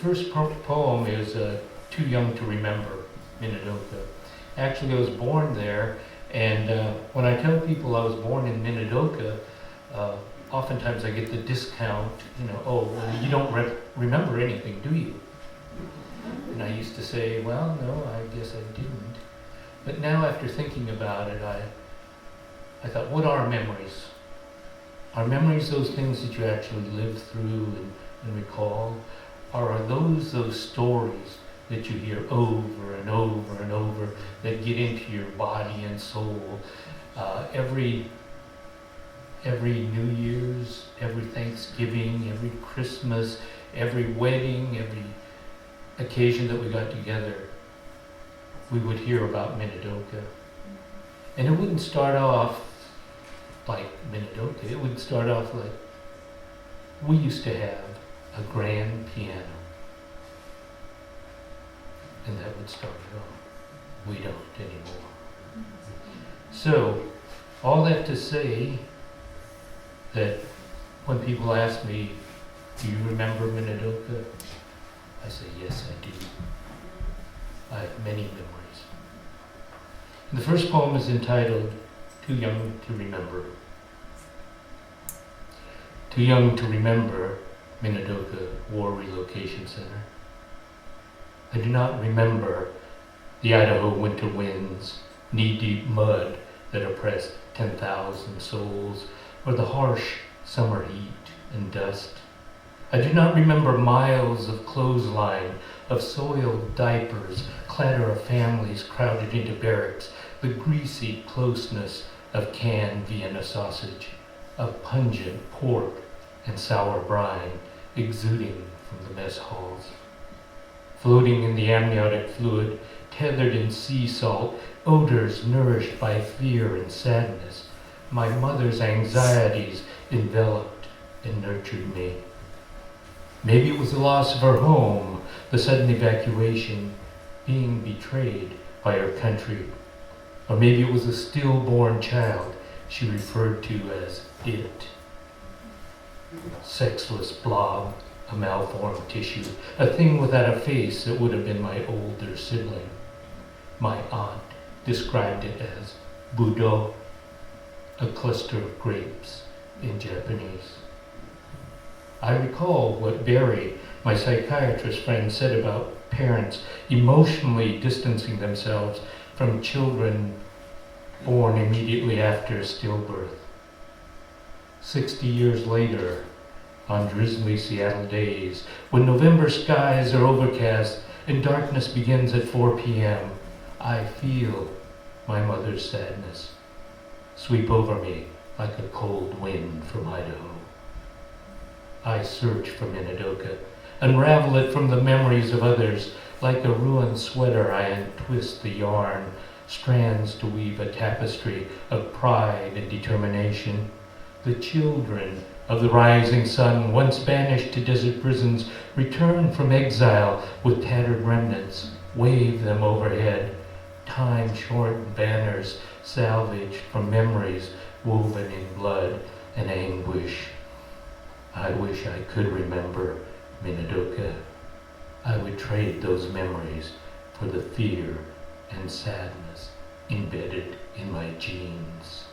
first poem is Too Young to Remember, Minidoka. Actually, I was born there, and when I tell people I was born in Minidoka, oftentimes I get the discount, oh, well, you don't remember anything, do you? And I used to say, well, no, I guess I didn't. But now after thinking about it, I thought, what are memories? Are memories those things that you actually live through and recall? Or are those stories that you hear over and over and over that get into your body and soul? Every New Year's, every Thanksgiving, every Christmas, every wedding, every occasion that we got together, we would hear about Minidoka. And it wouldn't start off like Minidoka. It would start off like, we used to have a grand piano. And that would start it off. We don't anymore. So, all that to say that when people ask me, do you remember Minidoka? I say, yes, I do. I have many memories. And the first poem is entitled, Too Young to Remember. Too young to remember Minidoka War Relocation Center. I do not remember the Idaho winter winds, knee-deep mud that oppressed 10,000 souls, or the harsh summer heat and dust. I do not remember miles of clothesline, of soiled diapers, clatter of families crowded into barracks, the greasy closeness of canned Vienna sausage, of pungent pork and sour brine exuding from the mess halls. Floating in the amniotic fluid, tethered in sea salt, odors nourished by fear and sadness, my mother's anxieties enveloped and nurtured me. Maybe it was the loss of her home, the sudden evacuation, being betrayed by her country. Or maybe it was a stillborn child she referred to as it. Sexless blob, a malformed tissue, a thing without a face that would have been my older sibling. My aunt described it as budo, a cluster of grapes in Japanese. I recall what Barry, my psychiatrist friend, said about parents emotionally distancing themselves from children born immediately after stillbirth. 60 years later, on drizzly Seattle days, when November skies are overcast and darkness begins at 4 p.m., I feel my mother's sadness sweep over me like a cold wind from Idaho. I search for Minidoka, unravel it from the memories of others. Like a ruined sweater, I untwist the yarn, strands to weave a tapestry of pride and determination. The children of the rising sun, once banished to desert prisons, return from exile with tattered remnants, wave them overhead. Time-shorn banners salvaged from memories woven in blood and anguish. I wish I could remember Minidoka. I would trade those memories for the fear and sadness embedded in my genes.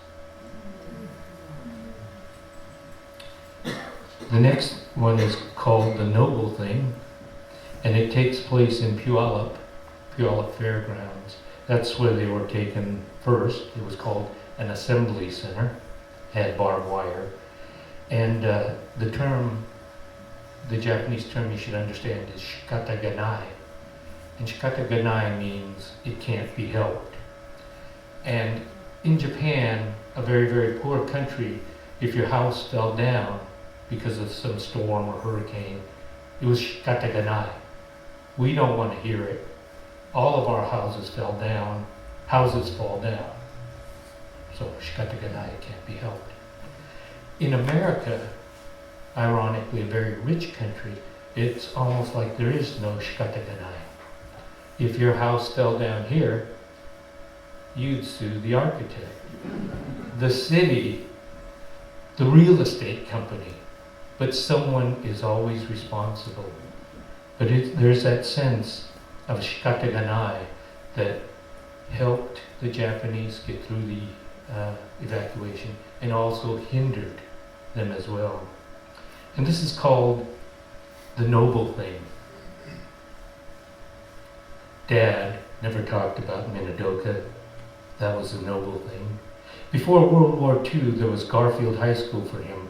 The next one is called The Noble Thing, and it takes place in Puyallup Fairgrounds. That's where they were taken first. It was called an assembly center, had barbed wire. And the Japanese term you should understand is shikataganai. And shikataganai means it can't be helped. And in Japan, a very, very poor country, if your house fell down because of some storm or hurricane, it was shikataganai. We don't want to hear it. All of our houses fell down. Houses fall down. So shikataganai can't be helped. In America, ironically a very rich country, it's almost like there is no shikataganai. If your house fell down here, you'd sue the architect, the city, the real estate company, but someone is always responsible. But there's that sense of shikataganai that helped the Japanese get through the evacuation and also hindered them as well. And this is called the noble thing. Dad never talked about Minadoka. That was a noble thing. Before World War II, there was Garfield High School for him.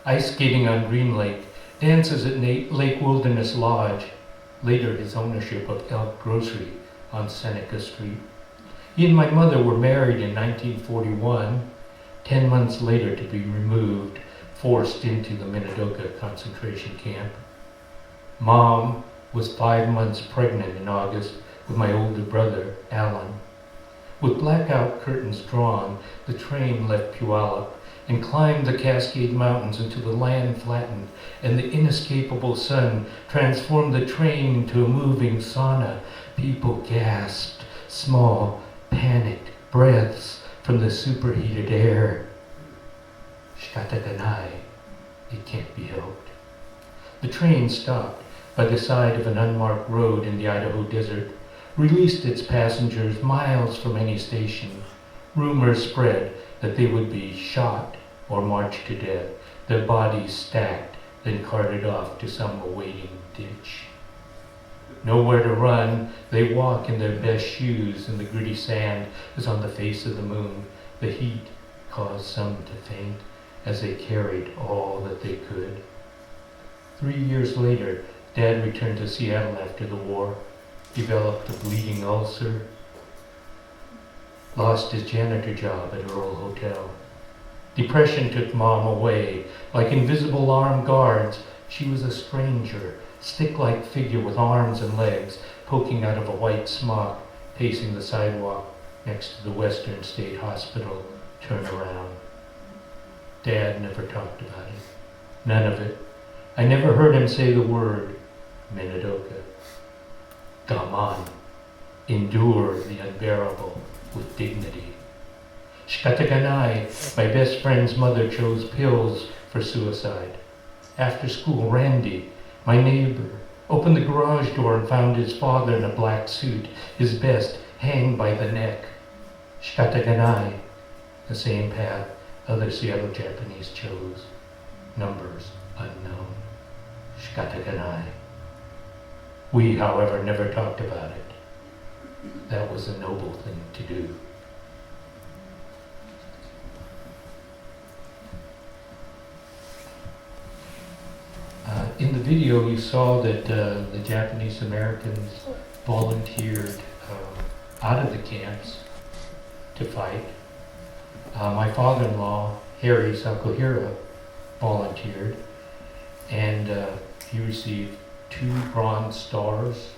Ice skating on Green Lake, dances at Lake Wilderness Lodge, later his ownership of Elk Grocery on Seneca Street. He and my mother were married in 1941, 10 months later to be removed, forced into the Minidoka concentration camp. Mom was 5 months pregnant in August with my older brother, Alan. With blackout curtains drawn, the train left Puyallup and climbed the Cascade Mountains until the land flattened and the inescapable sun transformed the train into a moving sauna. People gasped, small, panicked breaths from the superheated air. Shikataganai, it can't be helped. The train stopped by the side of an unmarked road in the Idaho desert, released its passengers miles from any station. Rumors spread that they would be shot or marched to death, their bodies stacked, then carted off to some awaiting ditch. Nowhere to run, they walk in their best shoes in the gritty sand as on the face of the moon. The heat caused some to faint as they carried all that they could. 3 years later, Dad returned to Seattle after the war, developed a bleeding ulcer, lost his janitor job at Earl Hotel. Depression took Mom away. Like invisible armed guards, she was a stranger, stick-like figure with arms and legs poking out of a white smock, pacing the sidewalk next to the Western State Hospital turnaround. Dad never talked about it. None of it. I never heard him say the word Minidoka. Gaman. Endure the unbearable with dignity. Shikataganai, my best friend's mother, chose pills for suicide. After school, Randy, my neighbor, opened the garage door and found his father in a black suit, his vest hanged by the neck. Shikataganai, the same path other Seattle Japanese chose. Numbers unknown. Shikataganai. We, however, never talked about it. That was a noble thing to do. In the video, you saw that the Japanese Americans volunteered out of the camps to fight. My father-in-law, Harry Sakuhira, volunteered, and he received 2 Bronze Stars,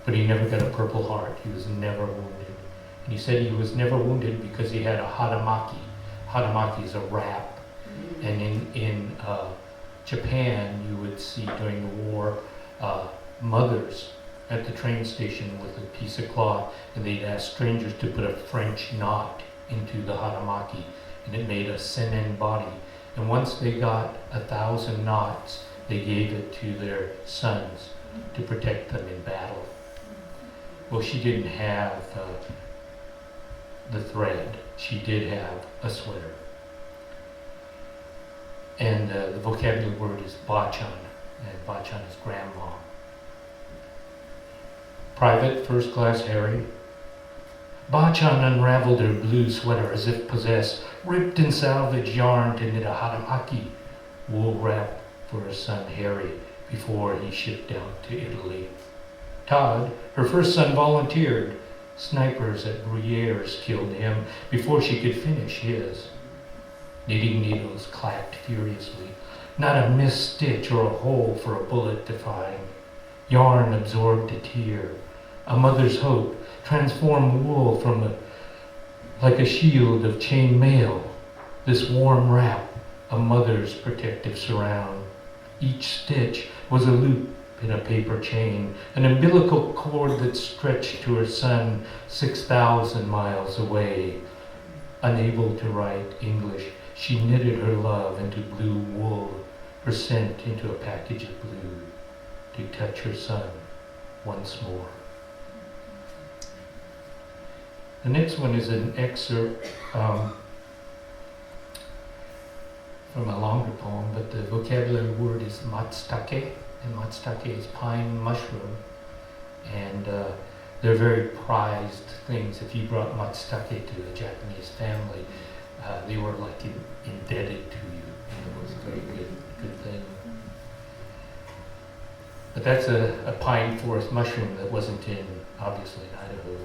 but he never got a Purple Heart. He was never wounded. And he said he was never wounded because he had a haramaki. Haramaki is a wrap. And in Japan, you would see during the war mothers at the train station with a piece of cloth, and they'd ask strangers to put a French knot into the haramaki, and it made a seinen body. And once they got 1,000 knots, they gave it to their sons to protect them in battle. Well, she didn't have the thread. She did have a sweater. And the vocabulary word is bachan, and bachan is grandma. Private First Class Harry. Bachan unraveled her blue sweater as if possessed, ripped and salvaged yarn to knit a haramaki, wool wrap for her son Harry before he shipped out to Italy. Todd, her first son, volunteered. Snipers at Bruyères killed him before she could finish his. Knitting needles clacked furiously. Not a missed stitch or a hole for a bullet to find. Yarn absorbed a tear. A mother's hope transformed wool like a shield of chain mail. This warm wrap, a mother's protective surround. Each stitch was a loop in a paper chain, an umbilical cord that stretched to her son 6,000 miles away. Unable to write English, she knitted her love into blue wool, her scent into a package of blue. to touch her son once more. The next one is an excerpt from a longer poem, but the vocabulary word is matsutake, and matsutake is pine mushroom, and they're very prized things. If you brought matsutake to a Japanese family, they were like indebted to you. It was a very good thing. But that's a pine forest mushroom that wasn't obviously in Idaho.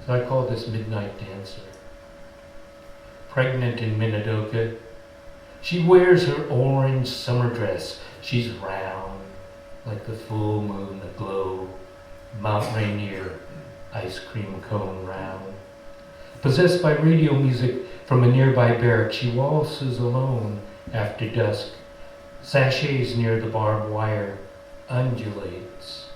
So I call this Midnight Dancer. Pregnant in Minidoka, she wears her orange summer dress. She's round, like the full moon aglow, Mount Rainier, ice cream cone round. Possessed by radio music from a nearby barrack, she waltzes alone after dusk, sachets near the barbed wire, undulates,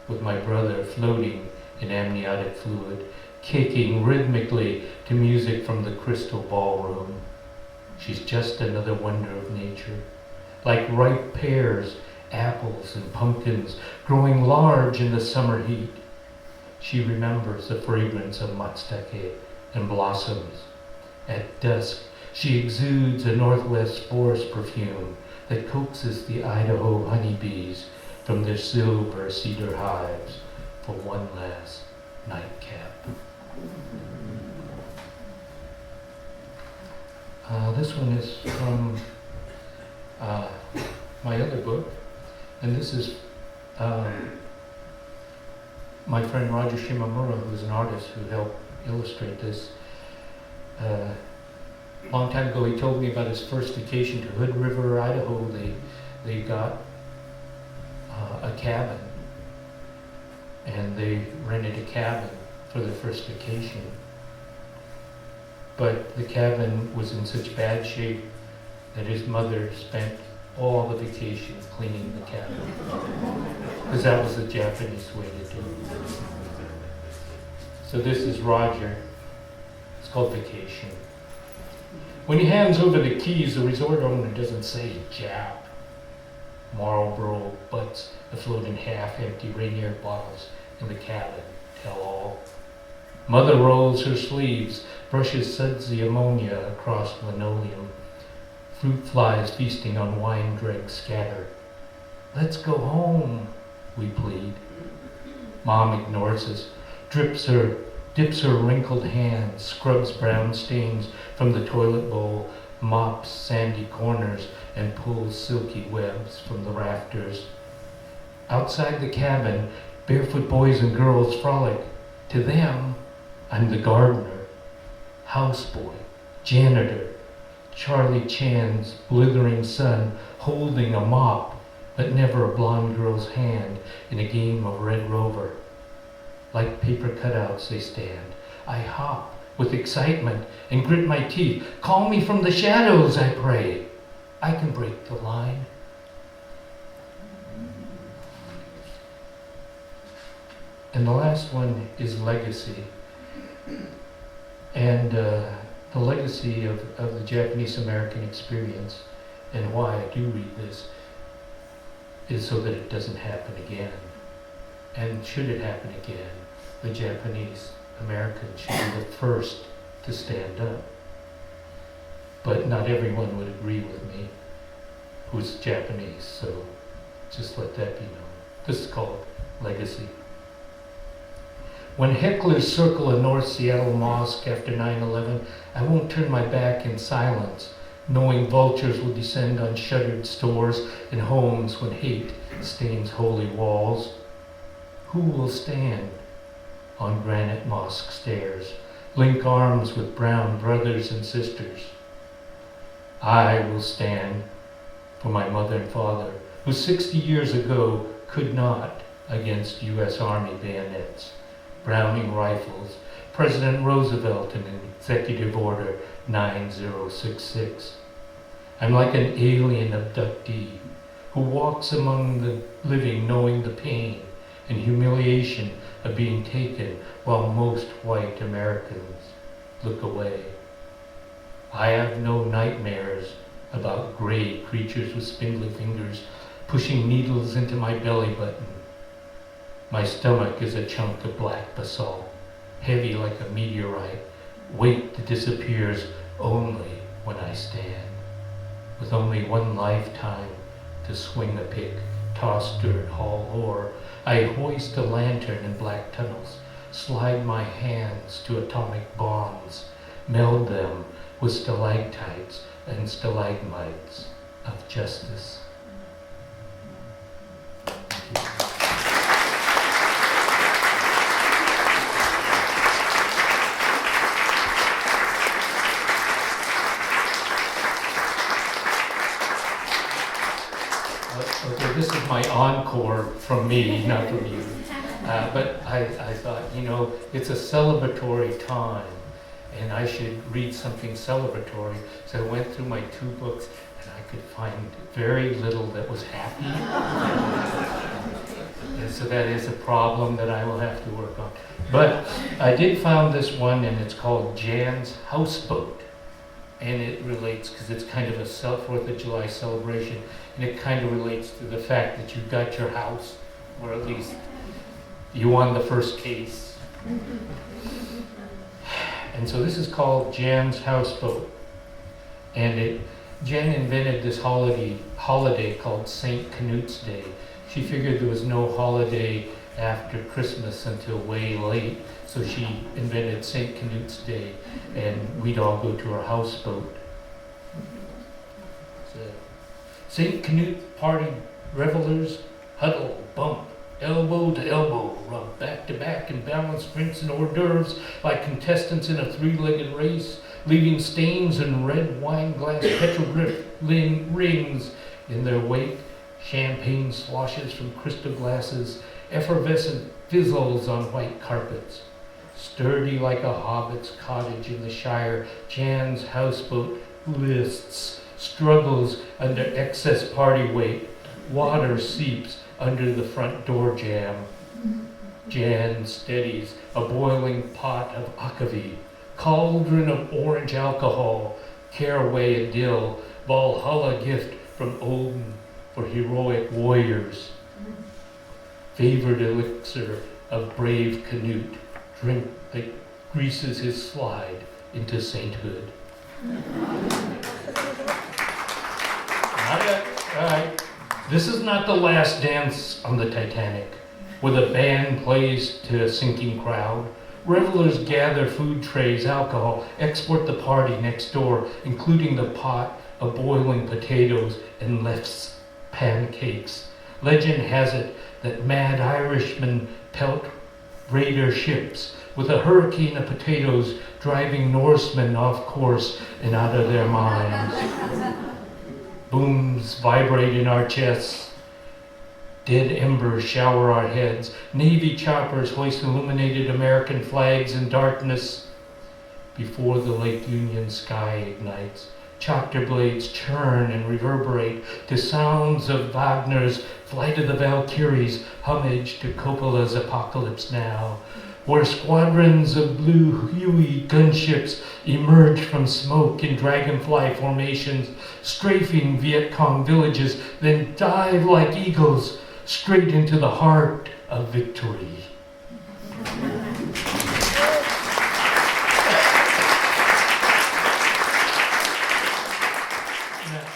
with my brother floating in amniotic fluid, kicking rhythmically to music from the crystal ballroom. She's just another wonder of nature, like ripe pears, apples, and pumpkins growing large in the summer heat. She remembers the fragrance of matsutake and blossoms. At dusk, she exudes a northwest forest perfume that coaxes the Idaho honeybees from their silver cedar hives for one last nightcap. This one is from my other book, and this is my friend Roger Shimamura, who's an artist who helped illustrate this. A long time ago, he told me about his first vacation to Hood River, Idaho. They got a cabin, and they rented a cabin for their first vacation. But the cabin was in such bad shape that his mother spent all the vacation cleaning the cabin, because that was the Japanese way to do it. So this is Roger. It's called Vacation. When he hands over the keys, the resort owner doesn't say Jap. Marlboro butts afloat in half-empty Rainier bottles in the cabin tell all. Mother rolls her sleeves, brushes sudsy ammonia across linoleum. Fruit flies feasting on wine dregs scatter. Let's go home, we plead. Mom ignores us, dips her wrinkled hand, scrubs brown stains from the toilet bowl, mops sandy corners, and pulls silky webs from the rafters. Outside the cabin, barefoot boys and girls frolic. To them, I'm the gardener, houseboy, janitor, Charlie Chan's blithering son holding a mop, but never a blonde girl's hand in a game of Red Rover. Like paper cutouts they stand. I hop with excitement and grit my teeth. Call me from the shadows, I pray. I can break the line. And the last one is legacy. And the legacy of the Japanese-American experience, and why I do read this, is so that it doesn't happen again. And should it happen again, the Japanese Americans should be the first to stand up. But not everyone would agree with me who's Japanese, so just let that be known. This is called Legacy. When hecklers circle a North Seattle mosque after 9/11, I won't turn my back in silence, knowing vultures will descend on shuttered stores and homes when hate stains holy walls. Who will stand on granite mosque stairs, link arms with brown brothers and sisters? I will stand for my mother and father, who 60 years ago could not against U.S. Army bayonets, Browning rifles, President Roosevelt in Executive Order 9066. I'm like an alien abductee who walks among the living knowing the pain and humiliation of being taken while most white Americans look away. I have no nightmares about gray creatures with spindly fingers pushing needles into my belly button. My stomach is a chunk of black basalt, heavy like a meteorite, weight that disappears only when I stand. With only one lifetime to swing a pick, toss dirt, haul ore, I hoist a lantern in black tunnels, slide my hands to atomic bonds, meld them with stalactites and stalagmites of justice. Okay, this is my encore from me, not from you. But I thought, it's a celebratory time, and I should read something celebratory. So I went through my 2 books, and I could find very little that was happy. And so that is a problem that I will have to work on. But I did find this one, and it's called Jan's Houseboat. And it relates, because it's kind of a 4th of July celebration, and it kind of relates to the fact that you got your house, or at least you won the first case. And so this is called Jan's Houseboat. And Jan invented this holiday called St. Canute's Day. She figured there was no holiday after Christmas until way late, so she invented St. Canute's Day, and we'd all go to her houseboat. So, St. Canute party revelers huddle, bump, elbow to elbow, rub back to back and balance drinks and hors d'oeuvres like contestants in a 3-legged race, leaving stains and red wine glass petroglyph rings in their wake, champagne sloshes from crystal glasses, effervescent fizzles on white carpets. Sturdy like a hobbit's cottage in the Shire, Jan's houseboat lists, struggles under excess party weight. Water seeps under the front door jamb. Jan steadies a boiling pot of akavy, cauldron of orange alcohol, caraway and dill, Valhalla gift from Odin for heroic warriors. Favored elixir of brave Canute, drink that greases his slide into sainthood. All right. This is not the last dance on the Titanic, where the band plays to a sinking crowd. Revelers gather food trays, alcohol, export the party next door, including the pot of boiling potatoes and Lef's pancakes. Legend has it that mad Irishmen pelt raider ships with a hurricane of potatoes, driving Norsemen off course and out of their minds. Booms vibrate in our chests. Dead embers shower our heads. Navy choppers hoist illuminated American flags in darkness before the Lake Union sky ignites. Choctaw blades churn and reverberate to sounds of Wagner's Flight of the Valkyries, homage to Coppola's Apocalypse Now, where squadrons of blue Huey gunships emerge from smoke in dragonfly formations, strafing Viet Cong villages, then dive like eagles straight into the heart of victory. Yeah.